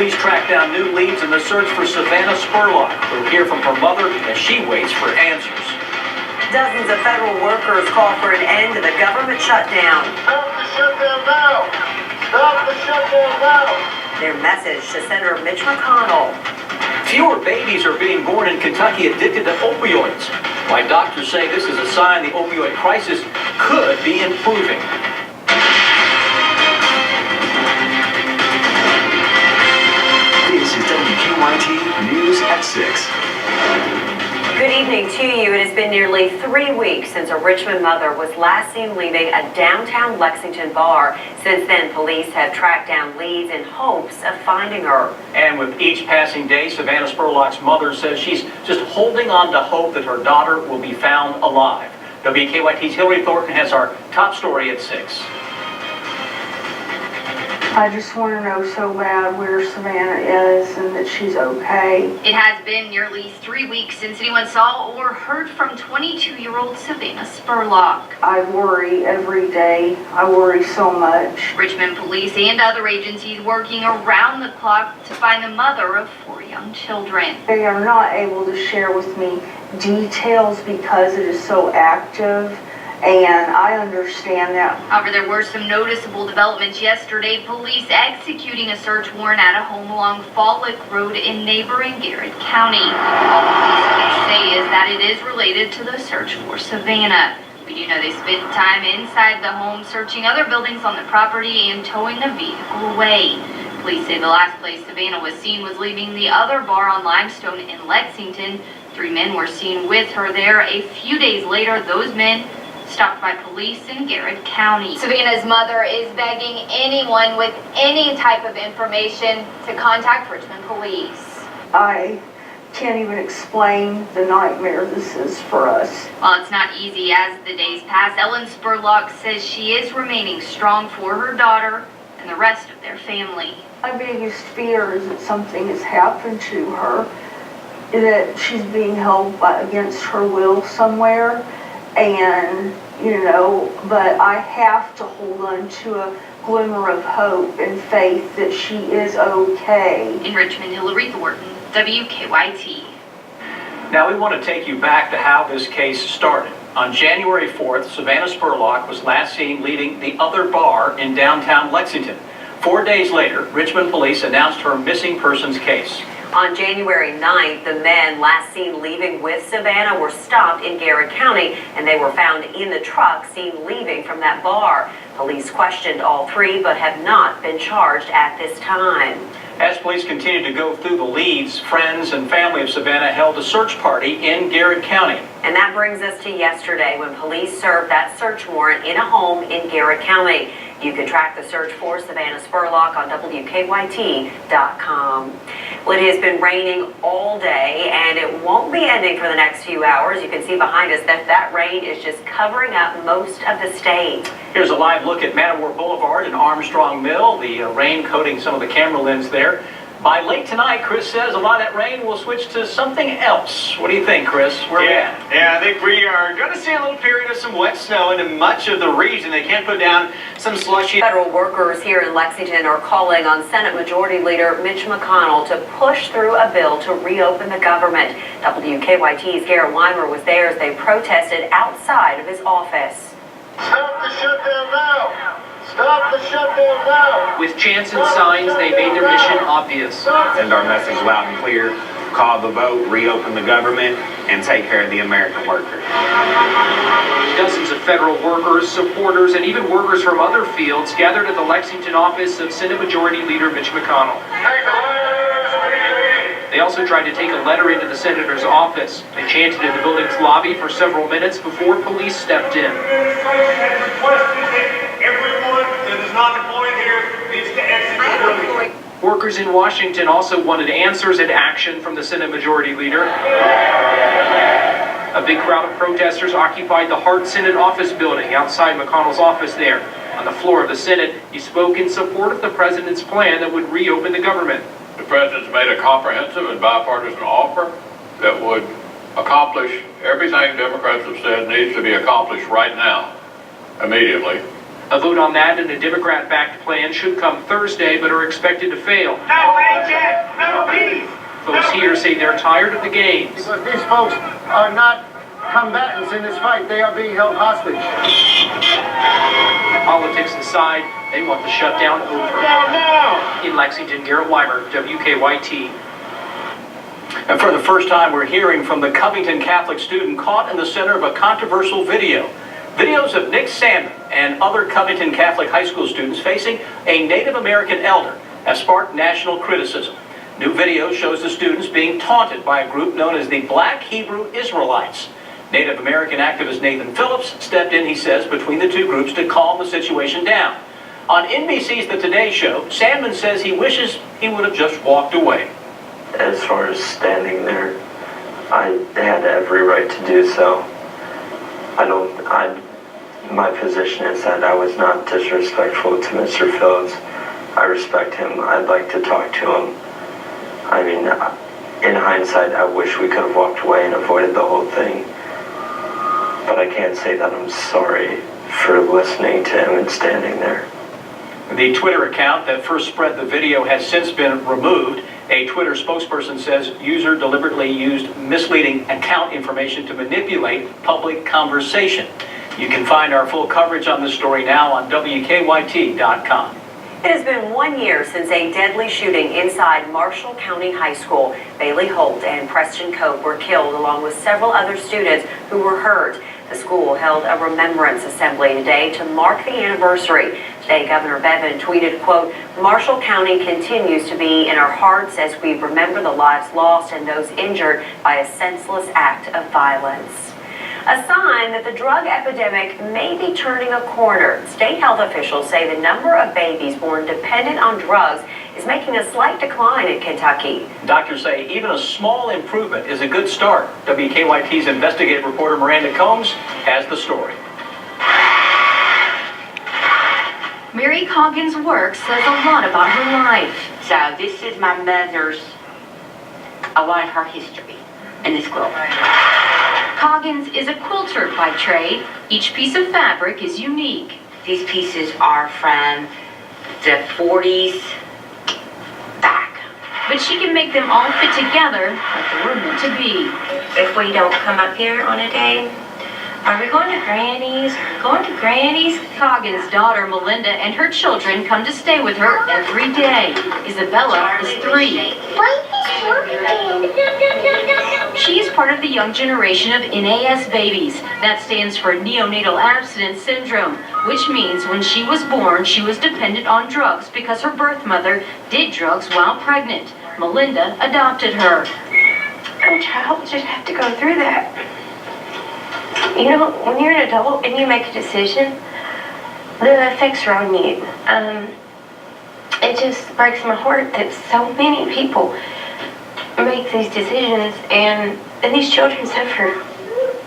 Police track down new leads in the search for Savannah Spurlock. We'll hear from her mother as she waits for answers. Dozens of federal workers call for an end to the government shutdown. Stop the shutdown now! Stop the shutdown now! Their message to Senator Mitch McConnell. Fewer babies are being born in Kentucky addicted to opioids. Why doctors say this is a sign the opioid crisis could be improving. This is WKYT News at 6. Good evening to you. It has been nearly 3 weeks since a Richmond mother was last seen leaving a downtown Lexington bar. Since then, police have tracked down leads in hopes of finding her. And with each passing day, Savannah Spurlock's mother says she's just holding on to hope that her daughter will be found alive. WKYT's Hillary Thornton has our top story at 6. I just want to know so bad where Savannah is and that she's okay. It has been nearly 3 weeks since anyone saw or heard from 22-year-old Savannah Spurlock. I worry every day. I worry so much. Richmond police and other agencies working around the clock to find the mother of 4 young children. They are not able to share with me details because it is so active. And I understand that. However, there were some noticeable developments yesterday. Police executing a search warrant at a home along Fallick Road in neighboring Garrett County. All police can say is that it is related to the search for Savannah. We do know they spent time inside the home searching other buildings on the property and towing the vehicle away. Police say the last place Savannah was seen was leaving the other bar on Limestone in Lexington. 3 men were seen with her there. A few days later, those men stopped by police in Garrett County. Savannah's mother is begging anyone with any type of information to contact Richmond police. I can't even explain the nightmare this is for us. While it's not easy as the days pass, Ellen Spurlock says she is remaining strong for her daughter and the rest of their family. My biggest fear is that something has happened to her, that she's being held against her will somewhere. And, but I have to hold on to a glimmer of hope and faith that she is okay. In Richmond, Hillary Thornton, WKYT. Now we want to take you back to how this case started. On January 4th, Savannah Spurlock was last seen leaving the other bar in downtown Lexington. 4 days later, Richmond police announced her missing persons case. On January 9th, the men last seen leaving with Savannah were stopped in Garrett County, and they were found in the truck seen leaving from that bar. Police questioned all 3, but have not been charged at this time. As police continued to go through the leads, friends and family of Savannah held a search party in Garrett County. And that brings us to yesterday when police served that search warrant in a home in Garrett County. You can track the search for Savannah Spurlock on WKYT.com. Well, it has been raining all day, and it won't be ending for the next few hours. You can see behind us that rain is just covering up most of the state. Here's a live look at Man of War Boulevard and Armstrong Mill. The rain coating some of the camera lens there. By late tonight, Chris says a lot of that rain will switch to something else. What do you think, Chris? Where are we at? Yeah, I think we are going to see a little period of some wet snow into much of the region. They can put down some slushy. Federal workers here in Lexington are calling on Senate Majority Leader Mitch McConnell to push through a bill to reopen the government. WKYT's Garrett Weimer was there as they protested outside of his office. Stop the shutdown now! Stop the shutdown now! With chants and signs, they made their mission obvious. Send our message loud and clear. Call the vote, reopen the government, and take care of the American worker. Dozens of federal workers, supporters, and even workers from other fields gathered at the Lexington office of Senate Majority Leader Mitch McConnell. They also tried to take a letter into the senator's office. They chanted in the building's lobby for several minutes before police stepped in. Everyone that is not employed here needs to exit the building. Workers in Washington also wanted answers and action from the Senate Majority Leader. A big crowd of protesters occupied the Hart Senate office building outside McConnell's office there. On the floor of the Senate, he spoke in support of the president's plan that would reopen the government. The president's made a comprehensive and bipartisan offer that would accomplish everything Democrats have said needs to be accomplished right now, immediately. A vote on that and a Democrat-backed plan should come Thursday, but are expected to fail. No paycheck, no peace. Folks here say they're tired of the games. Because these folks are not combatants in this fight. They are being held hostage. Politics aside, they want the shutdown over. Now. In Lexington, Garrett Weimer, WKYT. And for the first time, we're hearing from the Covington Catholic student caught in the center of a controversial video. Videos of Nick Sandman and other Covington Catholic high school students facing a Native American elder have sparked national criticism. New video shows the students being taunted by a group known as the Black Hebrew Israelites. Native American activist Nathan Phillips stepped in, he says, between the two groups to calm the situation down. On NBC's The Today Show, Sandman says he wishes he would have just walked away. As far as standing there, I had every right to do so. My position is that I was not disrespectful to Mr. Phillips. I respect him. I'd like to talk to him. I mean, in hindsight, I wish we could have walked away and avoided the whole thing. But I can't say that I'm sorry for listening to him and standing there. The Twitter account that first spread the video has since been removed. A Twitter spokesperson says user deliberately used misleading account information to manipulate public conversation. You can find our full coverage on this story now on WKYT.com. It has been 1 year since a deadly shooting inside Marshall County High School. Bailey Holt and Preston Cope were killed along with several other students who were hurt. The school held a remembrance assembly today to mark the anniversary. Today, Governor Bevin tweeted, quote, "Marshall County continues to be in our hearts as we remember the lives lost and those injured by a senseless act of violence." A sign that the drug epidemic may be turning a corner. State health officials say the number of babies born dependent on drugs is making a slight decline in Kentucky. Doctors say even a small improvement is a good start. WKYT's investigative reporter Miranda Combs has the story. Mary Coggin's work says a lot about her life. So this is my mother's, a lot of her history in this quilt. Coggins is a quilter by trade. Each piece of fabric is unique. These pieces are from the 40s back. But she can make them all fit together like they were meant to be. If we don't come up here on a day, are we going to Granny's? Are we going to Granny's? Coggins' daughter, Melinda, and her children come to stay with her every day. Isabella is 3. She is part of the young generation of NAS babies. That stands for neonatal abstinence syndrome, which means when she was born, she was dependent on drugs because her birth mother did drugs while pregnant. Melinda adopted her. A child should have to go through that. You know, when you're an adult and you make a decision, the effects are on you. It just breaks my heart that so many people make these decisions and these children suffer.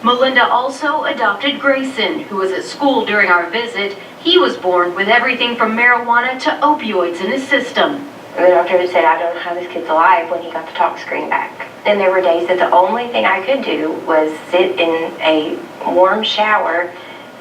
Melinda also adopted Grayson, who was at school during our visit. He was born with everything from marijuana to opioids in his system. The doctor said, I don't know how this kid's alive when he got the talk screen back. And there were days that the only thing I could do was sit in a warm shower,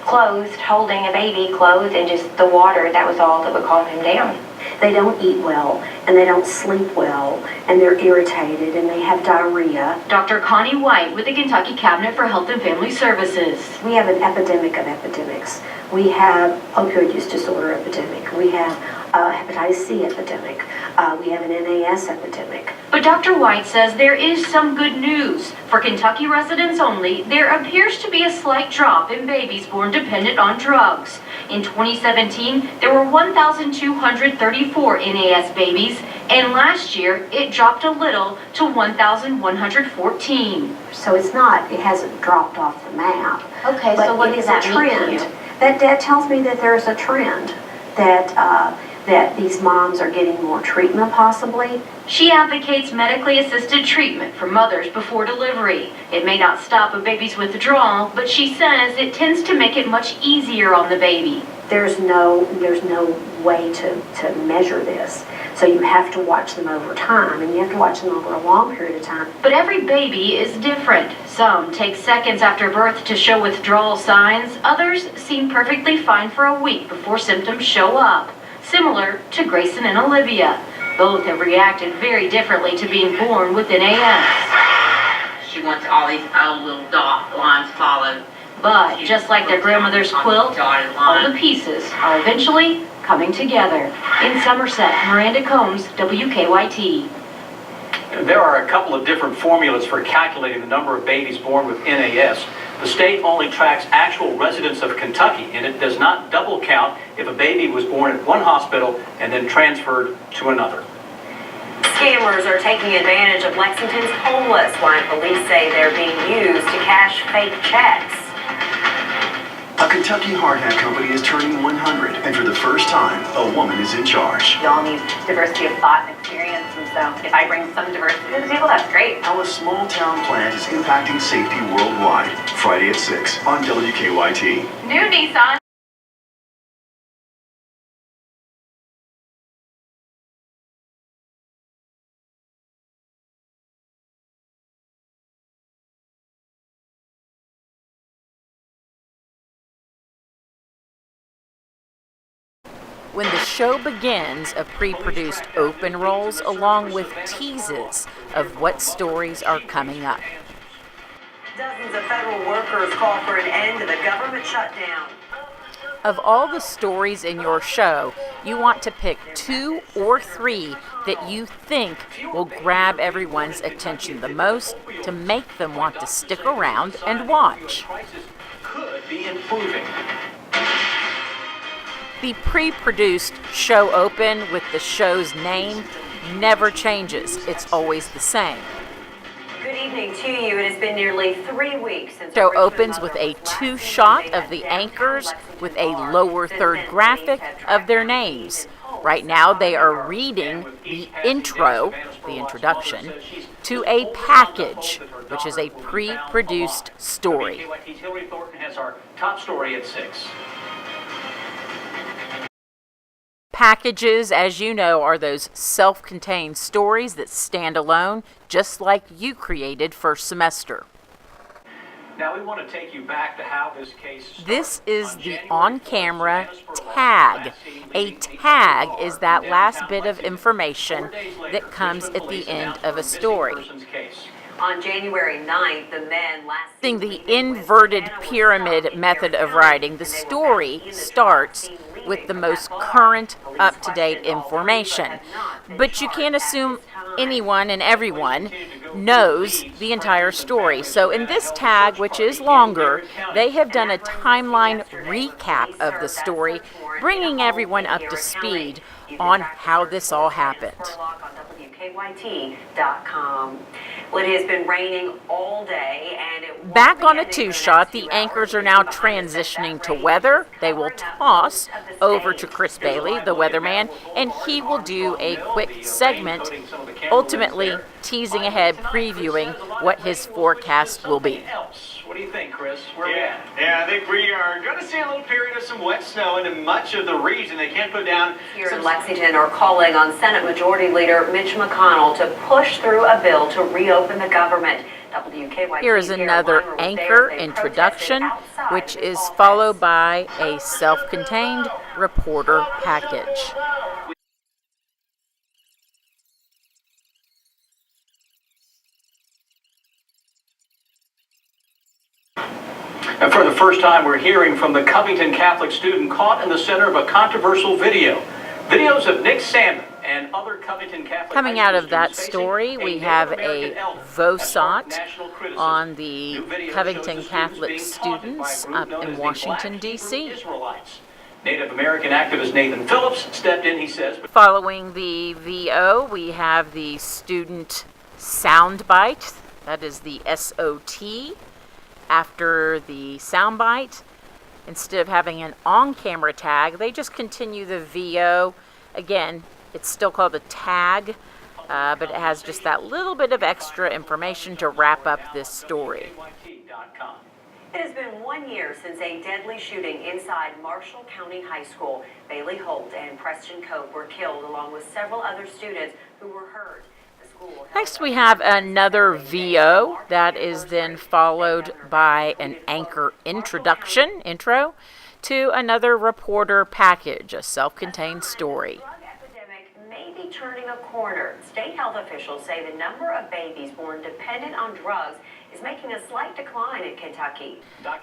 clothed, holding a baby, clothed, and just the water, that was all that would calm him down. They don't eat well, and they don't sleep well, and they're irritated, and they have diarrhea. Dr. Connie White with the Kentucky Cabinet for Health and Family Services. We have an epidemic of epidemics. We have opioid use disorder epidemic. We have hepatitis C epidemic. We have an NAS epidemic. But Dr. White says there is some good news. For Kentucky residents only, there appears to be a slight drop in babies born dependent on drugs. In 2017, there were 1,234 NAS babies, and last year it dropped a little to 1,114. So it hasn't dropped off the map. Okay, so what does that mean to you? That tells me that there's a trend, that that these moms are getting more treatment possibly. She advocates medically assisted treatment for mothers before delivery. It may not stop a baby's withdrawal, but she says it tends to make it much easier on the baby. There's no way to measure this. So you have to watch them over time, and you have to watch them over a long period of time. But every baby is different. Some take seconds after birth to show withdrawal signs. Others seem perfectly fine for a week before symptoms show up, similar to Grayson and Olivia. Both have reacted very differently to being born with NAS. She wants all these old little dot lines followed. But just like their grandmother's quilt, all the pieces are eventually coming together. In Somerset, Miranda Combs, WKYT. There are a couple of different formulas for calculating the number of babies born with NAS. The state only tracks actual residents of Kentucky, and it does not double count if a baby was born at one hospital and then transferred to another. Scammers are taking advantage of Lexington's homeless, why police say they're being used to cash fake checks. A Kentucky hard hat company is turning 100, and for the first time, a woman is in charge. Y'all need diversity of thought and experience, and so if I bring some diversity to the table, that's great. How a small town plant is impacting safety worldwide. Friday at 6 on WKYT. New Nissan. When the show begins, a pre-produced open rolls along with teases of what stories are coming up. Dozens of federal workers call for an end to the government shutdown. Of all the stories in your show, you want to pick 2 or 3 that you think will grab everyone's attention the most to make them want to stick around and watch. Could be improving. The pre-produced show open with the show's name never changes. It's always the same. Good evening to you. It has been nearly 3 weeks since... Show opens with a 2-shot of the anchors with a lower third graphic of their names. Right now they are reading the intro, the introduction, to a package, which is a pre-produced story. Hillary Thornton has our top story at 6. Packages, as you know, are those self-contained stories that stand alone, just like you created first semester. Now we want to take you back to how this case started. This is the on-camera tag. A tag is that last bit of information that comes at the end of a story. On January 9th, the men last... Using the inverted pyramid method of writing, the story starts with the most current, up-to-date information. But you can't assume anyone and everyone knows the entire story. So in this tag, which is longer, they have done a timeline recap of the story, bringing everyone up to speed on how this all happened. WKYT.com. Well, it has been raining all day, and it... Back on a 2-shot, the anchors are now transitioning to weather. They will toss over to Chris Bailey, the weatherman, and he will do a quick segment, ultimately teasing ahead, previewing what his forecast will be. What do you think, Chris? Where are we at? Yeah, I think we are going to see a little period of some wet snow in much of the region. They can't put down... Here in Lexington are calling on Senate Majority Leader Mitch McConnell to push through a bill to reopen the government. WKYT. Here is another anchor introduction, which is followed by a self-contained reporter package. And for the first time, we're hearing from the Covington Catholic student caught in the center of a controversial video. Videos of Nick Salmon and other Covington Catholic... Coming out of that story, we have a VOSOT on the Covington Catholic students up in Washington, D.C. Native American activist Nathan Phillips stepped in, he says. Following the VO, we have the student soundbite. That is the SOT. After the soundbite, instead of having an on-camera tag, they just continue the VO Again, it's still called a tag, but it has just that little bit of extra information to wrap up this story. It has been 1 year since a deadly shooting inside Marshall County High School. Bailey Holt and Preston Cope were killed along with several other students who were hurt. The school Next we have another VO that is then followed by an anchor intro to another reporter package, a self-contained story. May be turning a corner. State health officials say the number of babies born dependent on drugs is making a slight decline in Kentucky.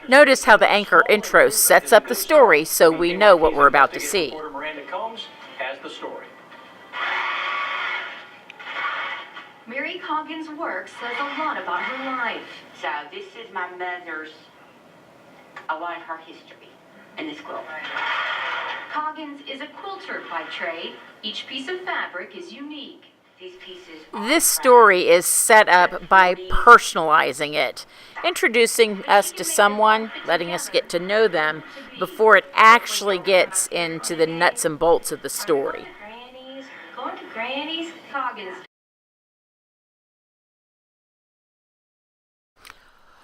Notice how the anchor intro sets up the story so we know what we're about to see. Miranda Combs has the story. Mary Coggins' work says a lot about her life. So this is my mother's, a lot of her history in this quilt. Coggins is a quilter by trade. Each piece of fabric is unique. These pieces. This story is set up by personalizing it, introducing us to someone, letting us get to know them before it actually gets into the nuts and bolts of the story. Going to Granny's Coggins.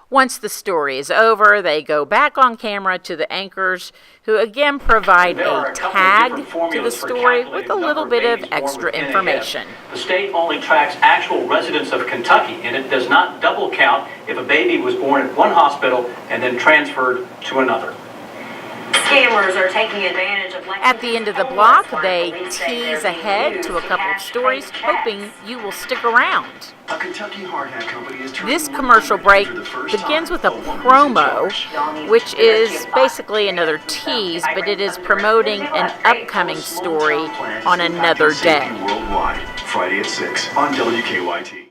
Once the story is over, they go back on camera to the anchors, who again provide a tag to the story with a little bit of extra information. The state only tracks actual residents of Kentucky, and it does not double count if a baby was born at one hospital and then transferred to another. Scammers are taking advantage of At the end of the block, they tease ahead to a couple of stories, hoping you will stick around. A Kentucky hard hat company is This commercial break begins with a promo, which is basically another tease, but it is promoting an upcoming story on another day. Worldwide, Friday at 6 on WKYT.